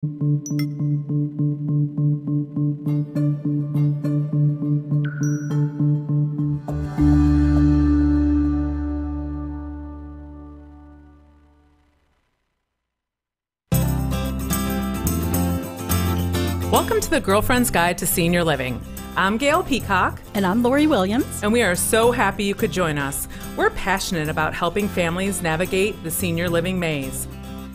Welcome to the Girlfriend's Guide to Senior Living. I'm Gail Peacock. And I'm Lori Williams. And we are so happy you could join us. We're passionate about helping families navigate the senior living maze.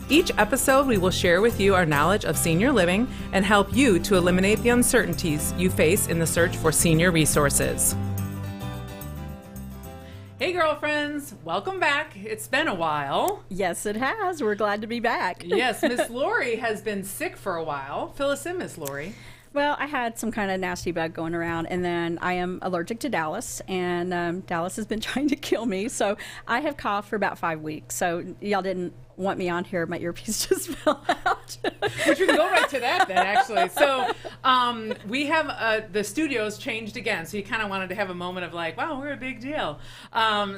Each episode, we will share with you our knowledge of senior living and help you to eliminate the uncertainties you face in the search for senior resources. Hey girlfriends, welcome back. It's been a while. Yes, it has. We're glad to be back. Yes, Miss Lori has been sick for a while. Fill us in, Miss Lori. Well, I had some kind of nasty bug going around, and then I am allergic to Dallas, and Dallas has been trying to kill me. So I have coughed for about 5 weeks. So y'all didn't want me on here. My earpiece just fell out. Which we can go right to that then, actually. So we have the studios changed again. So you kind of wanted to have a moment of like, wow, we're a big deal.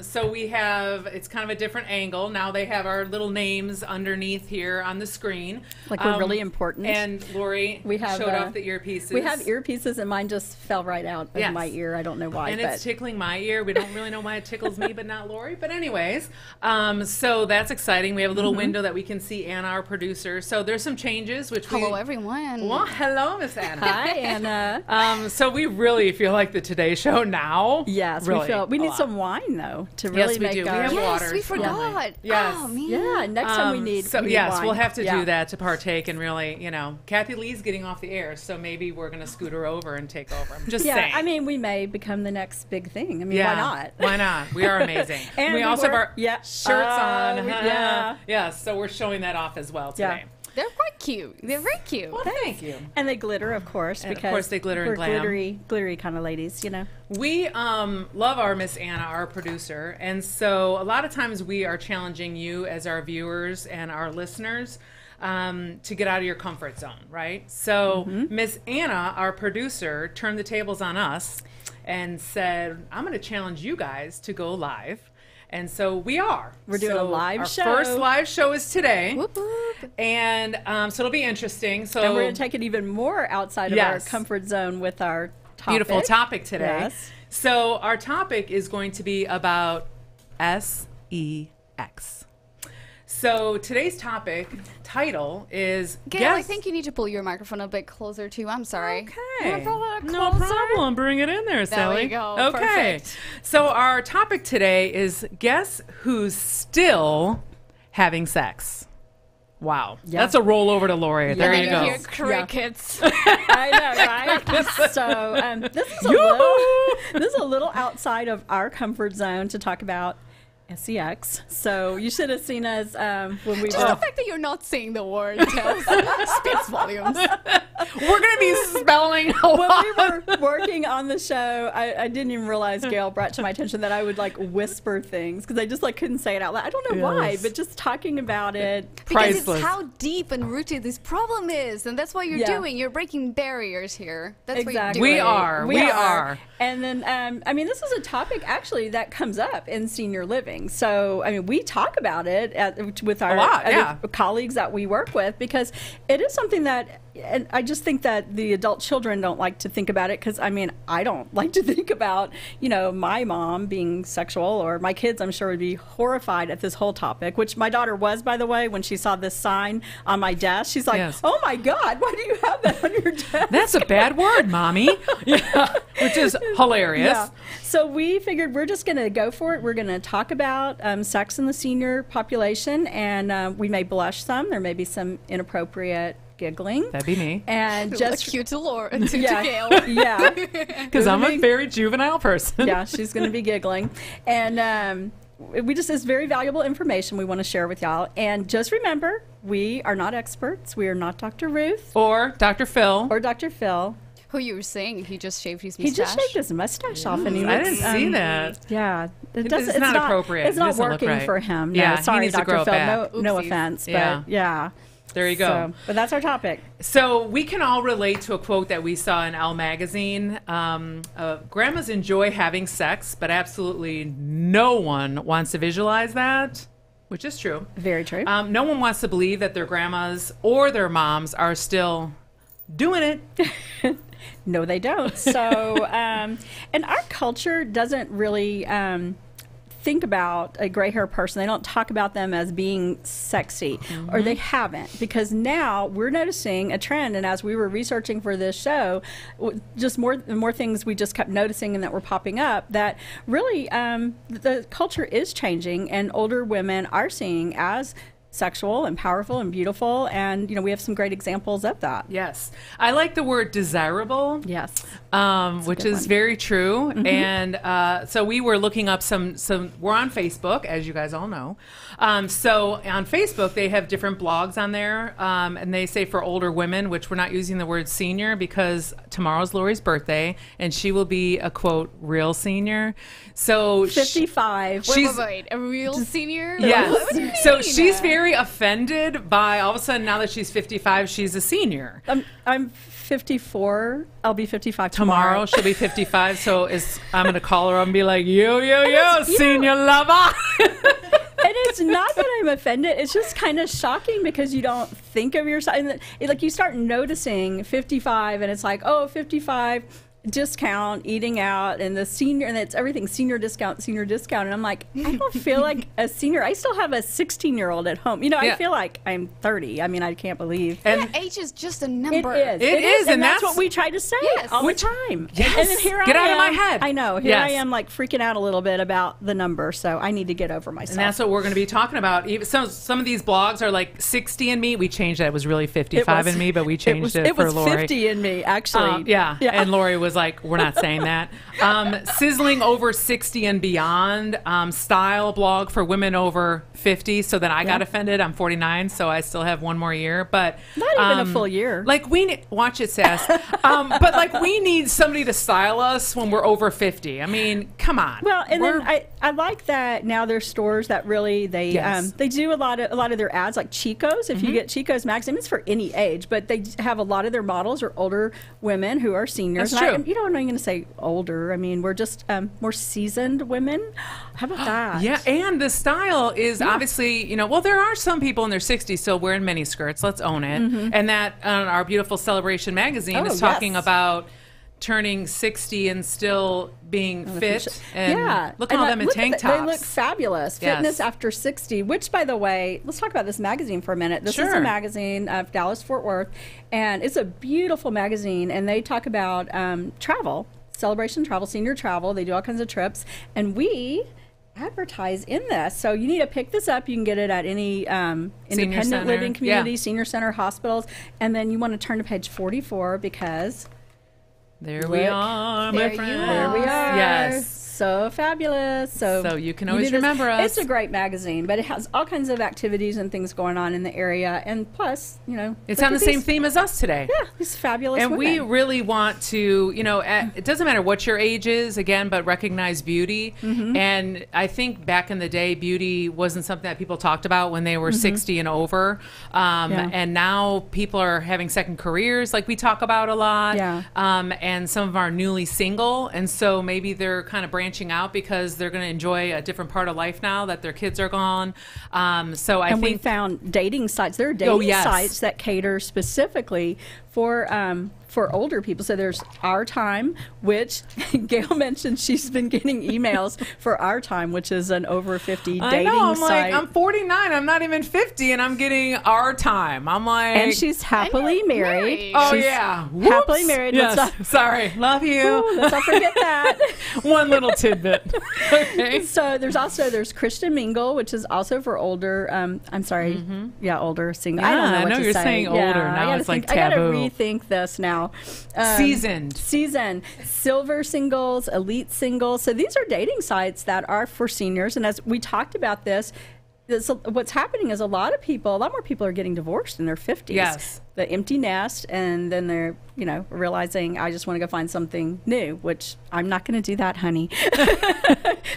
So we have, it's kind of a different angle. Now they have our little names underneath here on the screen. Like we're really important. And Lori showed off the earpieces. We have earpieces, and mine just fell right out of my ear. I don't know why. And it's tickling my ear. We don't really know why it tickles me, but not Lori. But anyways, so that's exciting. We have a little window that we can see Anna, our producer. So there's some changes. Hello, everyone. Well, hello, Miss Anna. Hi, Anna. So we really feel like the Today Show now. Yes, really, we need some wine though to really make our. We have water. Yes, we forgot. Yes. Oh, man. Yeah, next time we need. So we need yes, wine. we'll have to do that to partake and really, Kathy Lee's getting off the air, so maybe we're going to scoot her over and take over. I'm just saying. I mean, we may become the next big thing. I mean, why not? Why not? We are amazing. And we also have our shirts on. Yes, so we're showing that off as well today. They're quite cute. They're very cute. Well, thank you. And they glitter, of course, and because of course they glitter and glam. glittery kind of ladies, We love our Miss Anna, our producer, and so a lot of times we are challenging you as our viewers and our listeners to get out of your comfort zone, right? So Miss Anna, our producer, turned the tables on us and said, I'm going to challenge you guys to go live. And so we are. We're doing a live show. Our first live show is today. Whoop, whoop. And so it'll be interesting. So and we're going to take it even more outside of our comfort zone with our topic. Beautiful topic today. Yes. So our topic is going to be about SEX. So today's title is Gail, I think you need to pull your microphone a bit closer too. I'm sorry. Okay. No problem. Bring it in there, Sally. There we go. Okay. Perfect. So our topic today is guess who's still having sex? Wow. Yeah. That's a roll over to Lori. There you go. Hear crickets. I know, right? So this is a little outside of our comfort zone to talk about SEX. So you should have seen us when we Just the fact that you're not saying the word speaks volumes. We're going to be spelling a lot. When we were working on the show, I didn't even realize Gail brought to my attention that I would whisper things because I just couldn't say it out loud. I don't know why, but just talking about it. Because it's how deep and rooted this problem is, and that's what you're doing. You're breaking barriers here. That's what you're doing. We are. And then, this is a topic actually that comes up in senior living. So, we talk about it with our other colleagues that we work with because it is something that, and I just think that the adult children don't like to think about it because, I don't like to think about, my mom being sexual or my kids, I'm sure, would be horrified at this whole topic, which my daughter was, by the way, when she saw this sign on my desk. She's like, oh my God, why do you have that on your desk? That's a bad word, Mommy. Which is hilarious. Yeah. So we figured we're just going to go for it. We're going to talk about sex in the senior population, and we may blush some. There may be some inappropriate giggling. That'd be me. And just cute to Gail. Yeah. Because I'm a very juvenile person. Yeah, she's going to be giggling. And it's very valuable information we want to share with y'all. And just remember, we are not experts. We are not Dr. Ruth. Or Dr. Phil. Or Dr. Phil. Who you were saying he just shaved his mustache? He just shaved his mustache off, and he looks, I didn't see that. Yeah, it's not appropriate. It's not working for him. No, yeah, sorry, he needs to grow Dr. Phil. back. No offense, but yeah. There you go. But that's our topic. So we can all relate to a quote that we saw in Elle magazine. Grandmas enjoy having sex, but absolutely no one wants to visualize that. Which is true. Very true. No one wants to believe that their grandmas or their moms are still doing it. No, they don't. So, and our culture doesn't really think about a gray hair person. They don't talk about them as being sexy, or they haven't, because now we're noticing a trend. And as we were researching for this show, just more things we just kept noticing and that were popping up, that really the culture is changing, and older women are seen as sexual and powerful and beautiful, and we have some great examples of that. Yes, I like the word desirable. Yes, which is very true. And so we were looking up some. We're on Facebook, as you guys all know. So on Facebook, they have different blogs on there, and they say for older women, which we're not using the word senior because tomorrow's Lori's birthday, and she will be a quote real senior. So 55. Wait, a real senior? Yes. What do you mean? So she's very offended by all of a sudden now that she's 55, she's a senior. I'm 54. I'll be 55 tomorrow. She'll be 55. So I'm going to call her up and be like, yo, senior lover. And it's not that I'm offended. It's just kind of shocking because you don't think of yourself. And like you start noticing 55, and it's like, oh, 55 discount, eating out, and the senior, and it's everything senior discount. And I'm like, I don't feel like a senior. I still have a 16-year-old at home. I feel like I'm 30. I mean, I can't believe. And age is just a number. It is, and that's what we try to say all the time. Yes. And then here Get I out am, of my head. I know. Here I am, like freaking out a little bit about the number. So I need to get over myself. And that's what we're going to be talking about. Even some of these blogs are like 60 in me. We changed that. It was really 55 in me, but we changed it for Lori. It was 50 in me, actually. Yeah. And Lori was like, we're not saying that. Sizzling over 60 and beyond style blog for women over 50. So then I got offended. I'm 49, so I still have one more year. But not even a full year. Like watch it, Sass. But like we need somebody to style us when we're over 50. I mean, come on. Well, and then I like that now there's stores that really they do a lot of their ads, like Chicos. If you get Chicos Maxim, it's for any age, but they have a lot of their models are older women who are seniors. That's true. I'm not going to say older. I mean, we're just more seasoned women. How about that? Yeah, and the style is obviously, well, there are some people in their 60s still wearing mini skirts. Let's own it. And that our beautiful Celebration magazine is talking about turning 60 and still being fit. And look at all them in tank tops. They look fabulous. Yes. Fitness after 60, which, by the way, let's talk about this magazine for a minute. This is a magazine of Dallas-Fort Worth, and it's a beautiful magazine, and they talk about travel, Celebration travel, senior travel. They do all kinds of trips, and we advertise in this. So you need to pick this up. You can get it at any independent living community, senior center, hospitals, and then you want to turn to page 44 because... There we are, my friend. There we are. Yes. So fabulous. So you can always remember us. It's a great magazine, but it has all kinds of activities and things going on in the area. And plus, it's on the same theme as us today. Yeah, these fabulous and women. we really want to, it doesn't matter what your age is, again, but recognize beauty. And I think back in the day, beauty wasn't something that people talked about when they were 60 and over. And now people are having second careers, like we talk about a lot. Yeah. And some of them are newly single. And so maybe they're kind of branching out because they're going to enjoy a different part of life now that their kids are gone. So I think we found dating sites. There are dating sites that cater specifically for older people. So there's OurTime, which Gail mentioned she's been getting emails for OurTime, which is an over 50 dating site. Like, I'm 49, I'm not even 50, and I'm getting OurTime. I'm like... And she's happily married. Oh, she's happily married. Yes. Sorry. Love you. Ooh, let's not forget that. One little tidbit. Okay. So there's Christian Mingle, which is also for older, I'm sorry, older single. Yeah, I don't know what I know to you're say. saying older. Now it's like taboo. I got to rethink this now. Seasoned, silver singles, elite singles. So these are dating sites that are for seniors. And as we talked about this, what's happening is a lot more people are getting divorced in their 50s. Yes. The empty nest, and then they're, realizing I just want to go find something new, which I'm not going to do that, honey.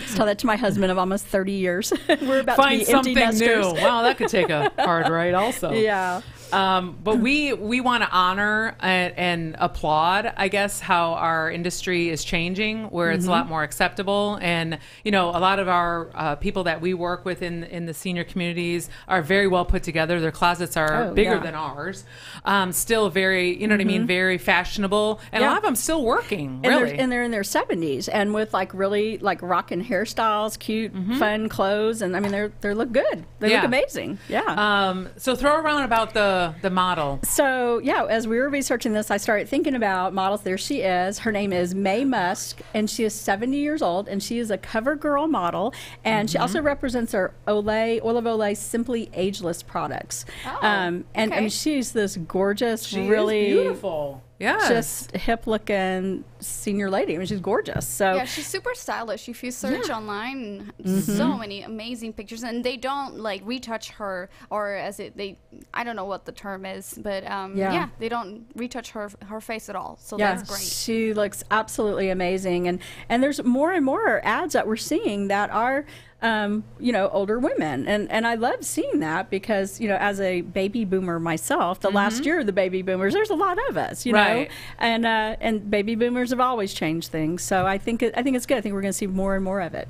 Just tell that to my husband of almost 30 years. We're about find to be empty something nesters. new. Wow, that could take a hard right also. Yeah. But we want to honor and applaud, I guess, how our industry is changing, where it's a lot more acceptable. And, a lot of our people that we work with in the senior communities are very well put together. Their closets are bigger than ours. Still very, you know what I mean, very fashionable. And a lot of them still working, really. And they're in their 70s and with really rocking hairstyles, cute, fun clothes. And I mean, they look good. They look amazing. Yeah. So throw around about the model. So, as we were researching this, I started thinking about models. There she is. Her name is Mae Musk, and she is 70 years old, and she is a CoverGirl model, and she also represents our Oil of Olay Simply Ageless products. And I mean, she's this gorgeous, really beautiful. Yeah, just hip-looking senior lady. I mean, she's gorgeous. So she's super stylish. If you search online, so many amazing pictures, and they don't retouch her, or I don't know what the term is, but they don't retouch her face at all. So that's great. She looks absolutely amazing, and there's more and more ads that we're seeing that are older women. And I love seeing that because, as a baby boomer myself, the last year of the baby boomers, there's a lot of us, you know, and baby boomers have always changed things. So I think it's good. I think we're going to see more and more of it.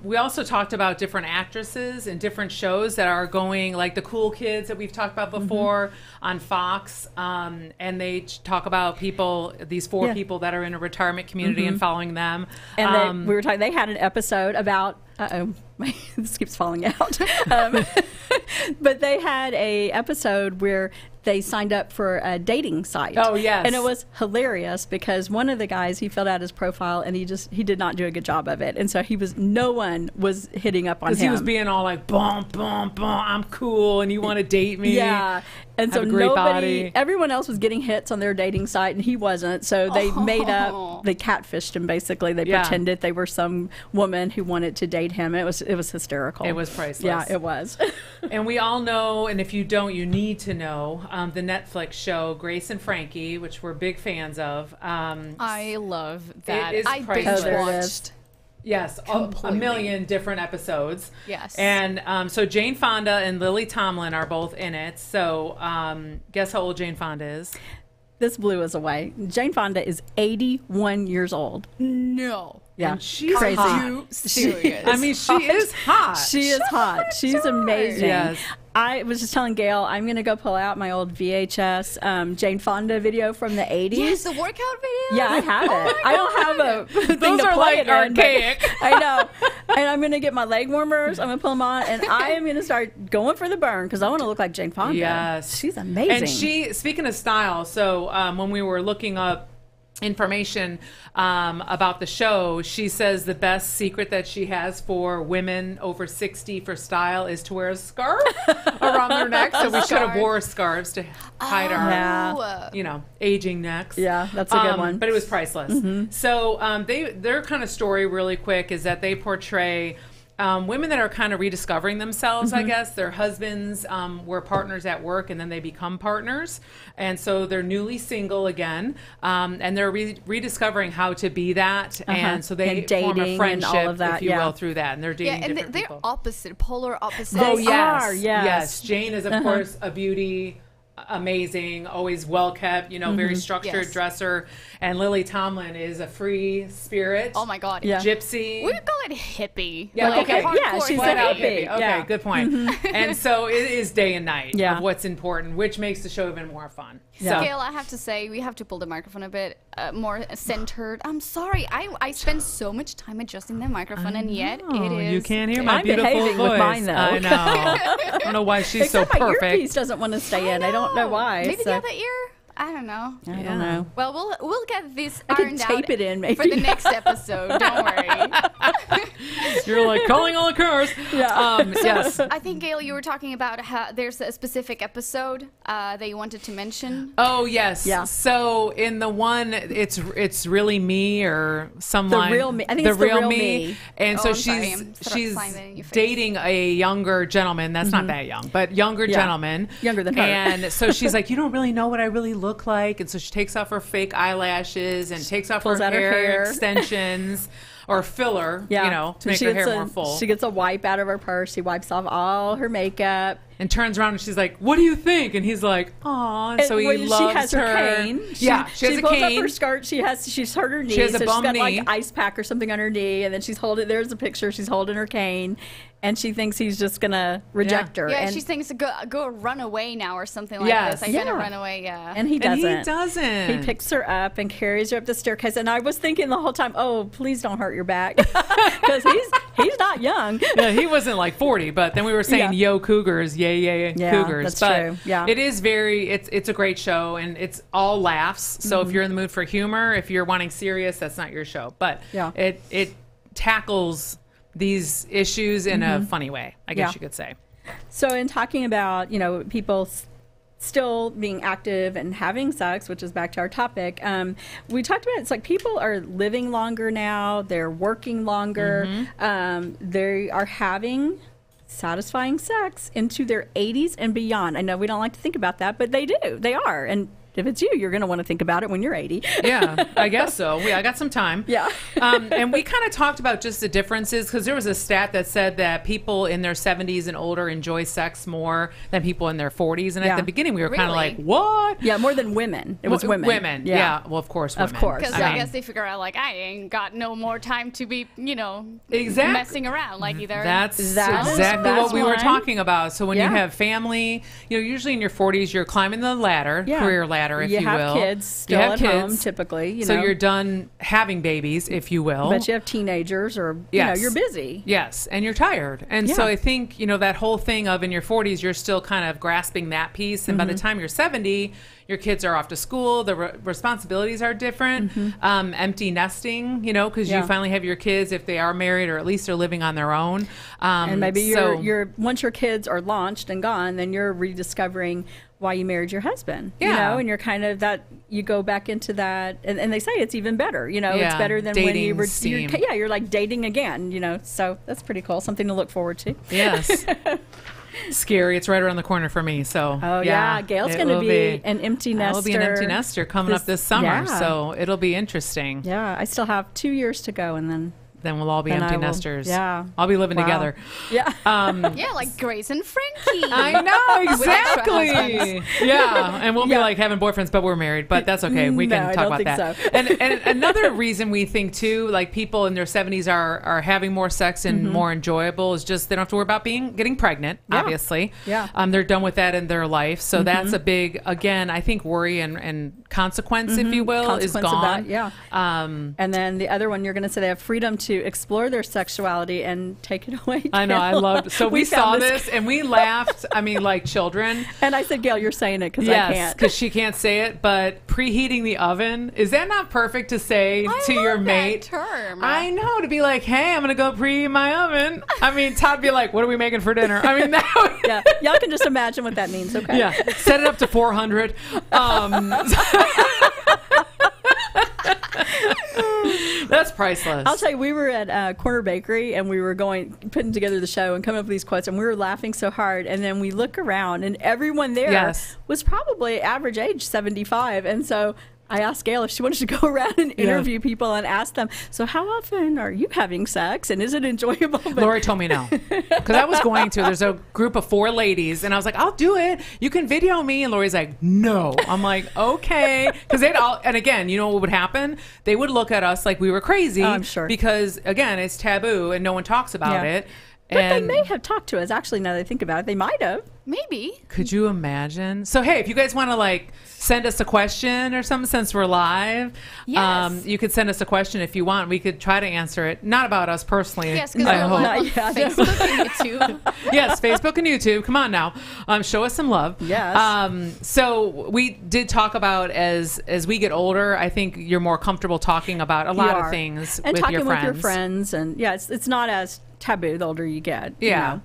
We also talked about different actresses and different shows that are going, like the Cool Kids that we've talked about before on Fox. And they talk about these four people that are in a retirement community and following them. And we were talking, they had an episode about, this keeps falling out. But they had a episode where they signed up for a dating site. Oh, yes. And it was hilarious because one of the guys, he filled out his profile and he did not do a good job of it. And so no one was hitting up on him. Because he was being all like, boom, boom, boom, I'm cool and you want to date me. Yeah. And so everyone else was getting hits on their dating site and he wasn't. So they they catfished him basically. They pretended they were some woman who wanted to date him. It was hysterical. It was priceless. Yeah, it was. And we all know, and if you don't, you need to know, the Netflix show Grace and Frankie, which we're big fans of. I love that. It is priceless. binge-watched. Yes, a million different episodes. Yes. And so Jane Fonda and Lily Tomlin are both in it. So guess how old Jane Fonda is? This blew us away. Jane Fonda is 81 years old. No. Yeah, and she's crazy. Hot. Serious. I mean, she is hot. She is hot. She's amazing. Yes. I was just telling Gail, I'm going to go pull out my old VHS Jane Fonda video from the 80s. Yes, the workout video? Yeah, I have it. I don't have a thing to play it archaic. I know. And I'm going to get my leg warmers. I'm going to put them on. And I am going to start going for the burn because I want to look like Jane Fonda. Yes. She's amazing. And speaking of style, so when we were looking up information about the show, she says the best secret that she has for women over 60 for style is to wear a scarf around their neck. So we should have wore scarves to hide our, aging necks. Yeah, that's a good one. But it was priceless. So their kind of story really quick is that they portray women that are kind of rediscovering themselves, I guess. Their husbands were partners at work, and then they become partners. And so they're newly single again, and they're rediscovering how to be that. And so they form a friendship, and all of that, if you will, through that. And they're dating different people. They're opposite, polar opposites. They are, yes. Jane is, of course, a beauty, amazing, always well kept, very structured dresser. And Lily Tomlin is a free spirit. Oh my God. Gypsy. We would call it hippie. Yeah, she's a hippie. Okay, good point. And so it is day and night of what's important, which makes the show even more fun. Yeah. Gail, I have to say, we have to pull the microphone a bit more centered. I'm sorry. I spend so much time adjusting the microphone, and yet it is... You can't hear my beautiful behaving voice. With mine, though. I know. I don't know why she's so perfect. My earpiece doesn't want to stay in. I don't know why. Maybe the other ear? I don't know. I don't know. Well, we'll get this ironed out. I can tape it in maybe. For the next episode. Don't worry. You're like calling all the cars. Yeah. Yes. I think, Gail, you were talking about how there's a specific episode that you wanted to mention. Oh, yes. Yeah. So in the one, it's really me or some the line. Real me. I think it's the real me. And so she's dating a younger gentleman. That's not that young, but younger gentleman. Younger than her. And so she's like, you don't really know what I really look like. And so she takes off her fake eyelashes and takes off her hair extensions. Or filler, to make her hair more full. She gets a wipe out of her purse. She wipes off all her makeup. and turns around and she's like, what do you think? And he's like, aw. And so he loves she has her cane. She has a pulls cane. up her skirt. She's hurt her knee. She has a so bum she's got knee. like ice pack or something on her knee, and then she's holding. There's a picture. She's holding her cane, and she thinks he's just gonna reject her. Yeah, and she thinks go run away now or something like this. I'm gonna run away. Yeah, and he doesn't. He picks her up and carries her up the staircase. And I was thinking the whole time, oh, please don't hurt your back, because he's not young. Yeah, he wasn't like 40, but then we were saying, yo, Cougars, yay, Cougars. That's but true. Yeah, it is it's a great show, and it's all laughs. So if you're in the mood for humor, if you're wanting serious, that's not your show. But it tackles these issues in a funny way, I guess you could say. So in talking about, people still being active and having sex, which is back to our topic, we talked about it's like people are living longer now, they're working longer, they are having satisfying sex into their 80s and beyond. I know we don't like to think about that, but they are. And if it's you, you're going to want to think about it when you're 80. Yeah, I guess so. I got some time. Yeah. And we kind of talked about just the differences, because there was a stat that said that people in their 70s and older enjoy sex more than people in their 40s. And at the beginning, we were kind of like, what? Yeah, more than women. It was women. Women, yeah. Well, of course, women. Of course. Because I guess they figure out, like, I ain't got no more time to be, messing around. Like, either. That's exactly what we were talking about. So when you have family, usually in your 40s, you're climbing the ladder, career ladder. If you have will. Kids still at home, typically. So you're done having babies, if you will. But you have teenagers, or you're busy. Yes, and you're tired. And so I think that whole thing of in your 40s, you're still kind of grasping that piece. And by the time you're 70, your kids are off to school. The responsibilities are different. Empty nesting, because you finally have your kids, if they are married, or at least they're living on their own. And maybe you're once your kids are launched and gone, then you're rediscovering why you married your husband, and you're kind of you go back into that, and they say it's even better, it's better than dating when you were, steam. you're like dating again, so that's pretty cool, something to look forward to. Yes. Scary. It's right around the corner for me. So Gail's going to be an empty nester. I'll be an empty nester coming up this summer, so it'll be interesting. Yeah, I still have 2 years to go, and then we'll all be empty nesters. Yeah. I'll be living together. Yeah. Like Grace and Frankie. I know, exactly. Yeah. And we'll be like having boyfriends, but we're married. But that's okay. We can talk about that. So. And another reason we think, too, like people in their 70s are having more sex and more enjoyable is just they don't have to worry about getting pregnant, obviously. Yeah. They're done with that in their life. So that's a big, again, I think worry and consequence, if you will, is gone. And then the other one, you're going to say they have freedom to explore their sexuality and take it away. I know, I loved. So we saw this and we laughed. I mean, like children. And I said, Gail, you're saying it because I can't. Yes, because she can't say it. But preheating the oven, is that not perfect to say to your mate? Term. I know, to be like, hey, I'm gonna go preheat my oven. I mean, Todd be like, what are we making for dinner? I mean, y'all can just imagine what that means. Okay. Yeah, set it up to 400. That's priceless. I'll tell you, we were at Corner Bakery and we were putting together the show and coming up with these quotes, and we were laughing so hard. And then we look around, and everyone there was probably average age 75. And so I asked Gail if she wanted to go around and interview people and ask them, so how often are you having sex and is it enjoyable? But Lori told me no, because I was going to. There's a group of 4 ladies, and I was like, I'll do it. You can video me. And Lori's like, no. I'm like, okay. Because they'd all, and again, you know what would happen? They would look at us like we were crazy. Oh, I'm sure. Because, again, it's taboo and no one talks about it. But they may have talked to us. Actually, now that I think about it, they might have. Maybe. Could you imagine? So, hey, if you guys want to send us a question or something, since we're live, you could send us a question if you want. We could try to answer it. Not about us personally. Yes, because we're on Facebook and YouTube. Yes, Facebook and YouTube. Come on now. Show us some love. Yes. So we did talk about as we get older, I think you're more comfortable talking about a lot of things and with talking your friends. with your friends. And it's not as taboo the older you get. Yeah.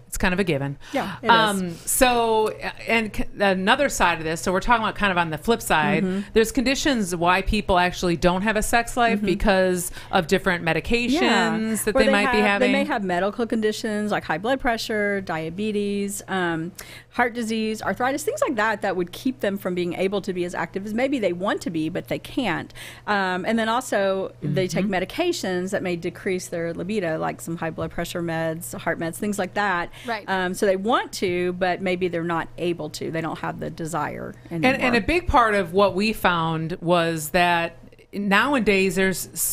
It's kind of a given. Yeah, it is. So, and another side of this, so we're talking about kind of on the flip side, there's conditions why people actually don't have a sex life because of different medications that they might be having. They may have medical conditions like high blood pressure, diabetes, heart disease, arthritis, things like that, that would keep them from being able to be as active as maybe they want to be, but they can't. And then also they take medications that may decrease their libido, like some high blood pressure meds, heart meds, things like that. Right. So they want to, but maybe they're not able to. They don't have the desire anymore. And a big part of what we found was that nowadays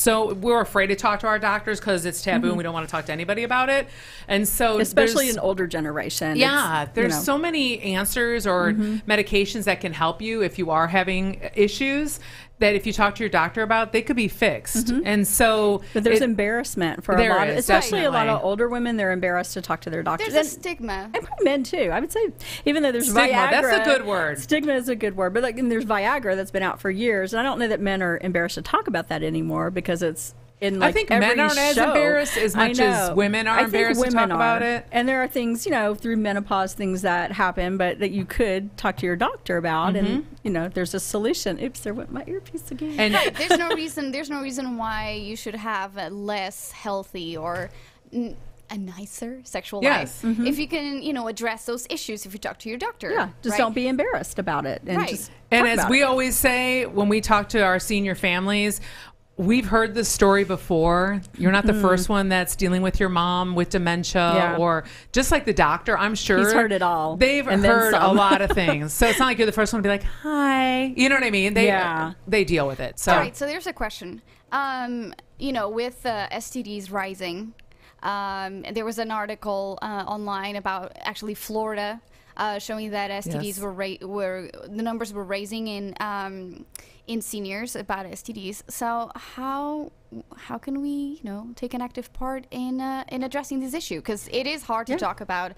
we're afraid to talk to our doctors because it's taboo and we don't want to talk to anybody about it. And so especially an older generation. Yeah, there's so many answers or medications that can help you if you are having issues that if you talk to your doctor about, they could be fixed. And so but there's embarrassment for a lot of, especially a lot of older women. They're embarrassed to talk to their doctors. There's a stigma. And probably men too. I would say, even though there's stigma, Viagra. That's a good word. Stigma is a good word. But and there's Viagra that's been out for years. And I don't know that men are embarrassed to talk about that anymore because it's in I think men aren't as embarrassed as much as women are embarrassed to talk about it. And there are things, through menopause, things that happen, but that you could talk to your doctor about. And, there's a solution. Oops, there went my earpiece again. And there's no reason why you should have a less healthy or a nicer sexual life if you can, address those issues if you talk to your doctor. Yeah, just don't be embarrassed about it. And just and as we always say when we talk to our senior families, we've heard this story before. You're not the first one that's dealing with your mom with dementia or just like the doctor. I'm sure he's heard it all. They've heard a lot of things. So it's not like you're the first one to be like, hi. You know what I mean? They deal with it. So. All right. So there's a question. With STDs rising, there was an article online about actually Florida showing that STDs were the numbers were raising in seniors about STDs. So how can we take an active part in addressing this issue? Because it is hard to talk about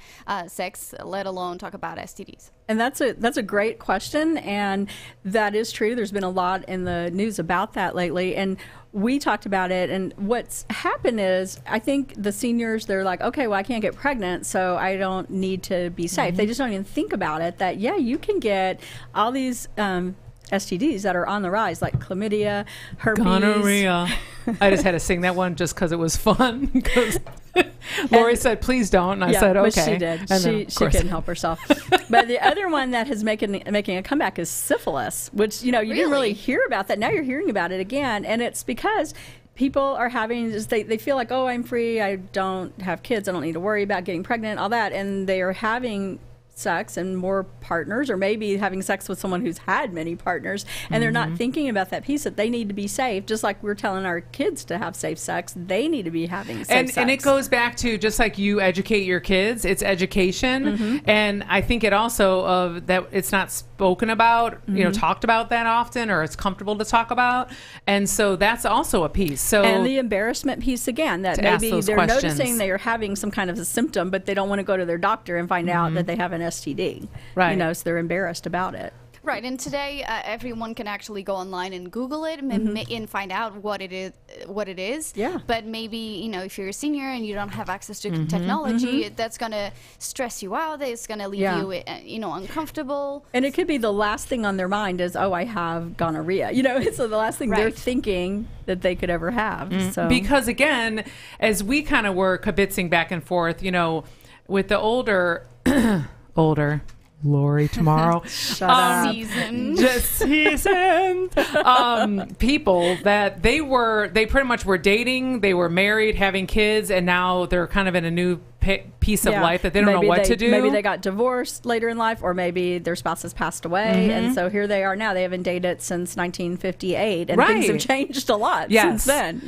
sex, let alone talk about STDs. And that's a great question, and that is true. There's been a lot in the news about that lately, and we talked about it. And what's happened is, I think the seniors, they're like, okay, well, I can't get pregnant, so I don't need to be safe. They just don't even think about it, that you can get all these STDs that are on the rise, like chlamydia, herpes, gonorrhea. I just had to sing that one just because it was fun. Because Lori said, "Please don't," and I said, "Okay." But she did. And she couldn't help herself. But the other one that is making a comeback is syphilis, which you didn't really hear about that. Now you're hearing about it again, and it's because people are having they feel like, oh, I'm free. I don't have kids. I don't need to worry about getting pregnant. All that, and they are having sex and more partners, or maybe having sex with someone who's had many partners, and they're not thinking about that piece that they need to be safe. Just like we're telling our kids to have safe sex, they need to be having safe sex. And it goes back to just like you educate your kids, it's education. And I think it also that it's not spoken about, talked about that often, or it's comfortable to talk about. And so that's also a piece. So and the embarrassment piece again, that maybe they're noticing they are having some kind of a symptom, but they don't want to go to their doctor and find out that they have an STD. Right. So they're embarrassed about it. Right, and today everyone can actually go online and Google it and find out what it is. Yeah. But maybe if you're a senior and you don't have access to technology, that's going to stress you out. It's going to leave you uncomfortable. And it could be the last thing on their mind is, oh, I have gonorrhea. So the last thing they're thinking that they could ever have. So because again, as we kind of were kibitzing back and forth, with the older Lori tomorrow. Shut up. Seasoned. People that they pretty much were dating, they were married, having kids, and now they're kind of in a new piece of life that they don't know what to do. Maybe they got divorced later in life, or maybe their spouse has passed away, and so here they are now. They haven't dated since 1958, and things have changed a lot since then,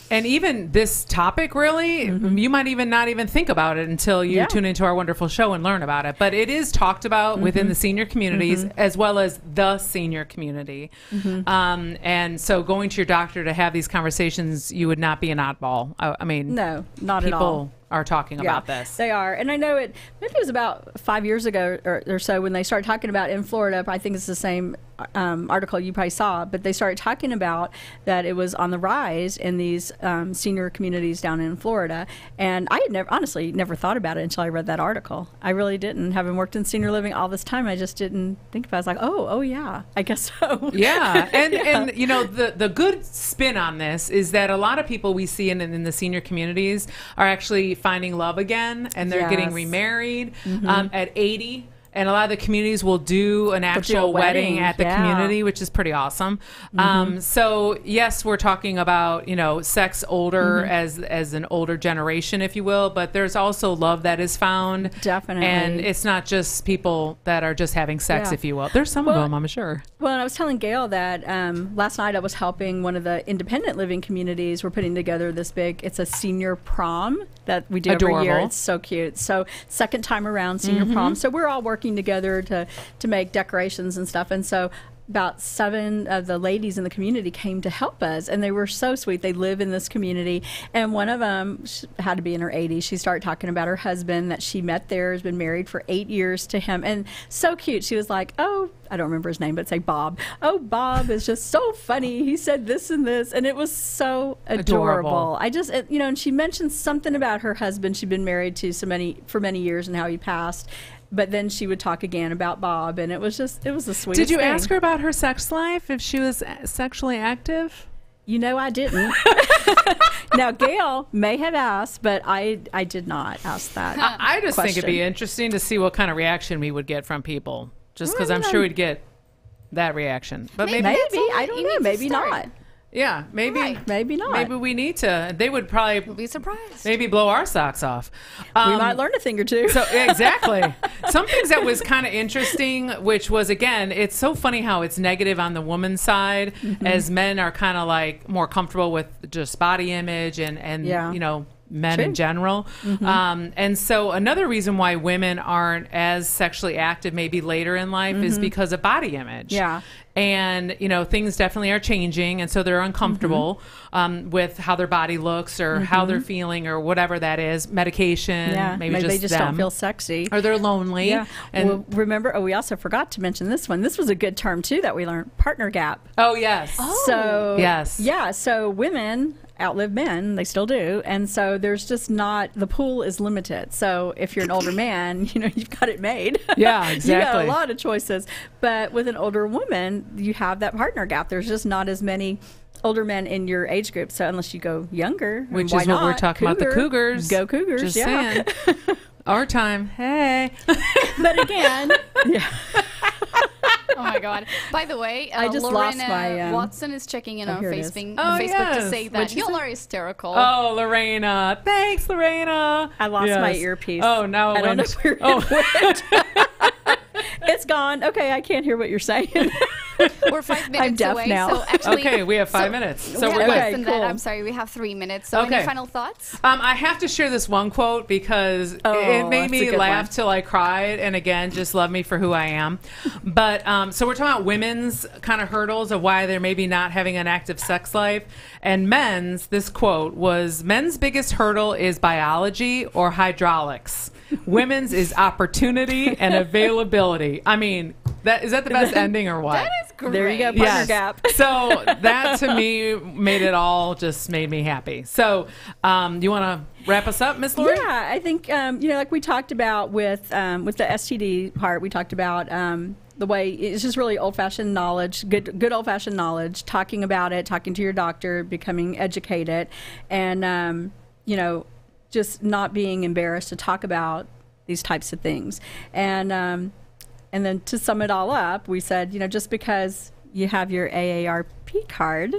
And even this topic, really, you might even not even think about it until you tune into our wonderful show and learn about it. But it is talked about within the senior communities as well as the senior community. And so going to your doctor to have these conversations, you would not be an oddball. I mean, no, not at all. People are talking about this. They are. And I know maybe it was about 5 years ago or so when they started talking about in Florida, I think it's the same article you probably saw, but they started talking about that it was on the rise in these senior communities down in Florida. And I had honestly never thought about it until I read that article. I really didn't. Having worked in senior living all this time, I just didn't think about it. I was like, oh yeah, I guess so. Yeah. And the good spin on this is that a lot of people we see in the senior communities are actually finding love again, and they're getting remarried at 80. And a lot of the communities will do an actual wedding at the community, which is pretty awesome. So yes, we're talking about, sex older as an older generation, if you will, but there's also love that is found. Definitely. And it's not just people that are just having sex, if you will. There's some of them, I'm sure. Well, and I was telling Gail that last night I was helping one of the independent living communities. We're putting together this it's a senior prom that we do every year. It's so cute. So second time around senior prom. So we're all working together to make decorations and stuff. And so about 7 of the ladies in the community came to help us, and they were so sweet. They live in this community, and one of them had to be in her 80s. She started talking about her husband that she met there, has been married for 8 years to him, and so cute. She was like, oh, I don't remember his name, but say Bob. Oh, Bob is just so funny. He said this and this, and it was so adorable. I just, and she mentioned something about her husband she'd been married to for many years and how he passed. But then she would talk again about Bob, and it was the sweetest thing. Did you ask her about her sex life, if she was sexually active? I didn't. Now, Gail may have asked, but I did not ask that. I just think it'd be interesting to see what kind of reaction we would get from people, just because I'm sure we'd get that reaction. But maybe I don't know. Maybe not. Yeah, maybe. Right. Maybe not. Maybe we need to. They would probably be surprised. Maybe blow our socks off. We might learn a thing or two. So exactly. Some things that was kind of interesting, which was, again, it's so funny how it's negative on the woman's side, as men are kind of like more comfortable with just body image and men in general. And so another reason why women aren't as sexually active maybe later in life is because of body image. Yeah. And, things definitely are changing. And so they're uncomfortable with how their body looks or how they're feeling or whatever that is. Medication. Yeah. Maybe they just don't feel sexy. Or they're lonely. Yeah. And remember, we also forgot to mention this one. This was a good term, too, that we learned. Partner gap. Oh, yes. So, yes. Yeah. So women outlive men, they still do, and so there's just not, the pool is limited. So if you're an older man, you've got it made. Yeah, exactly. You got a lot of choices, but with an older woman, you have that partner gap. There's just not as many older men in your age group. So unless you go younger, which is what we're talking about, the Cougars. Go Cougars! Just saying. OurTime. Hey. But again, yeah. Oh my God! By the way, I just lost my Watson is checking in on Facebook to say that y'all are hysterical. Oh, Lorena! Thanks, Lorena. I lost my earpiece. Oh, now I don't know where it went. It's gone. Okay, I can't hear what you're saying. We're 5 minutes I'm deaf away. now. So actually, okay, we have 5 minutes. So we're less good. than that. I'm sorry, we have 3 minutes. So any final thoughts? I have to share this one quote because it made me laugh till I cried. And again, just love me for who I am. But so we're talking about women's kind of hurdles of why they're maybe not having an active sex life. And men's, this quote was, men's biggest hurdle is biology or hydraulics. Women's is opportunity and availability. I mean, is that the best ending or what? That is great. There you go, partner gap. So that to me made me happy. So you want to wrap us up, Miss Lori? Yeah, I think like we talked about with the STD part, we talked about the way it's just really old-fashioned knowledge, good old-fashioned knowledge, talking about it, talking to your doctor, becoming educated, and just not being embarrassed to talk about these types of things. And then to sum it all up, we said, just because you have your AARP card,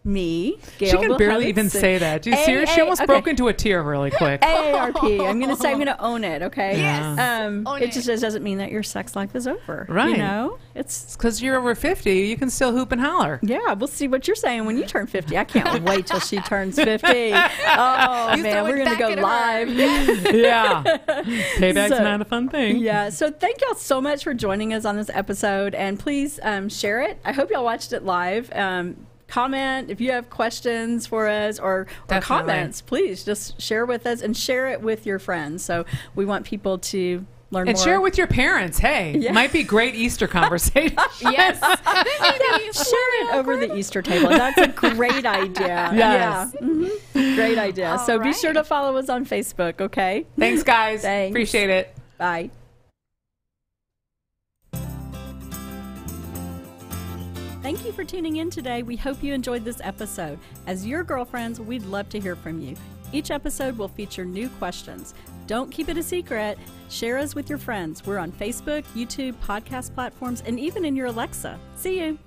Gail, she can barely even say that. Do you see her? She almost broke into a tear really quick. AARP. I'm going to own it, okay? Yes. It just doesn't mean that your sex life is over. Right. It's because you're over 50. You can still hoop and holler. Yeah, we'll see what you're saying when you turn 50. I can't wait till she turns 50. Oh, man, we're going to go live. Yeah. Payback's not a fun thing. Yeah. So thank y'all so much for joining us on this episode. And please share it. I hope y'all watched it live. Comment if you have questions for us or comments, please just share with us and share it with your friends. So we want people to learn more. And share it with your parents. Hey, might be great Easter conversation. Yes. Share it over the Easter table. That's a great idea. Yes. Yeah. Great idea. So be sure to follow us on Facebook, okay? Thanks, guys. Thanks. Appreciate it. Bye. Thank you for tuning in today. We hope you enjoyed this episode. As your girlfriends, we'd love to hear from you. Each episode will feature new questions. Don't keep it a secret. Share us with your friends. We're on Facebook, YouTube, podcast platforms, and even in your Alexa. See you.